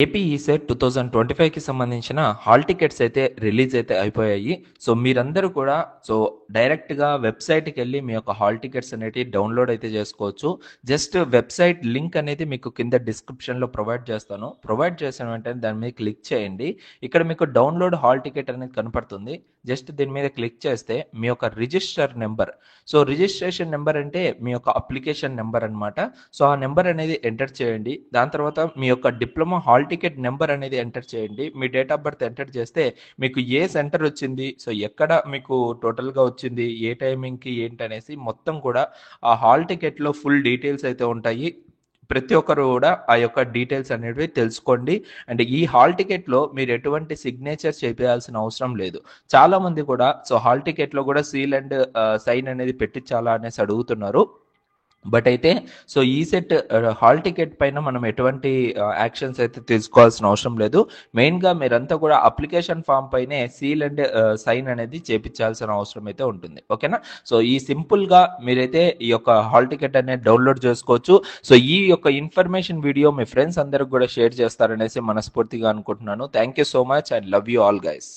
AP ECET 2025కి సంబంధించిన hall tickets అయితే release అయితే అయిపోయాయి. సో, మీరందరూ కూడా డైరెక్ట్‌గా వెబ్‌సైట్‌కెళ్ళి మీ యొక్క హాల్ టికెట్స్ అనేటివి డౌన్‌లోడ్ అయితే చేసుకోవచ్చు. జస్ట్ వెబ్‌సైట్ లింక్ అనేది మీకు కింద డిస్క్రిప్షన్‌లో ప్రొవైడ్ చేస్తాను. ప్రొవైడ్ చేసిన వెంటనే దాని మీద క్లిక్ చేయండి. ఇక్కడ మీకు డౌన్‌లోడ్ హాల్ టికెట్ అనేది కనపడుతుంది. జస్ట్ దీని మీద క్లిక్ చేస్తే మీ యొక్క రిజిస్టర్ నంబర్, రిజిస్ట్రేషన్ నంబర్ అంటే మీ యొక్క అప్లికేషన్ నంబర్ అన్నమాట. ఆ నంబర్ అనేది ఎంటర్ చేయండి. దాని తర్వాత మీ యొక్క డిప్లొమా హాల్ టికెట్ నెంబర్ అనేది ఎంటర్ చేయండి. మీ డేట్ ఆఫ్ బర్త్ ఎంటర్ చేస్తే మీకు ఏ సెంటర్ వచ్చింది, ఎక్కడ మీకు టోటల్‌గా వచ్చింది, ఏ టైమింగ్‌కి ఏంటనేసి మొత్తం కూడా ఆ హాల్ టికెట్‌లో ఫుల్ డీటెయిల్స్ అయితే ఉంటాయి. ప్రతి ఒక్కరు కూడా ఆ యొక్క డీటెయిల్స్ అనేటివి తెలుసుకోండి. అండ్ ఈ హాల్ టికెట్‌లో మీరు ఎటువంటి సిగ్నేచర్ చేపియాల్సిన అవసరం లేదు. చాలామంది కూడా హాల్ టికెట్‌లో కూడా సీల్ అండ్ సైన్ అనేది పెట్టించాలా అనేసి అడుగుతున్నారు. బట్ అయితే ఈసెట్ హాల్ టికెట్ పైన మనం ఎటువంటి యాక్షన్స్ అయితే తీసుకోవాల్సిన అవసరం లేదు. మెయిన్‌గా మీరంతా కూడా అప్లికేషన్ ఫామ్ పైనే సీల్ అండ్ సైన్ అనేది చేపిచ్చాల్సిన అవసరం అయితే ఉంటుంది. ఓకేనా? ఈ సింపుల్‌గా మీరైతే ఈ యొక్క హాల్ టికెట్ అనేది డౌన్‌లోడ్ చేసుకోవచ్చు. ఈ యొక్క ఇన్ఫర్మేషన్ వీడియో మీ ఫ్రెండ్స్ అందరికి కూడా షేర్ చేస్తారనేసి మనస్ఫూర్తిగా అనుకుంటున్నాను. Thank you so much and love you all guys.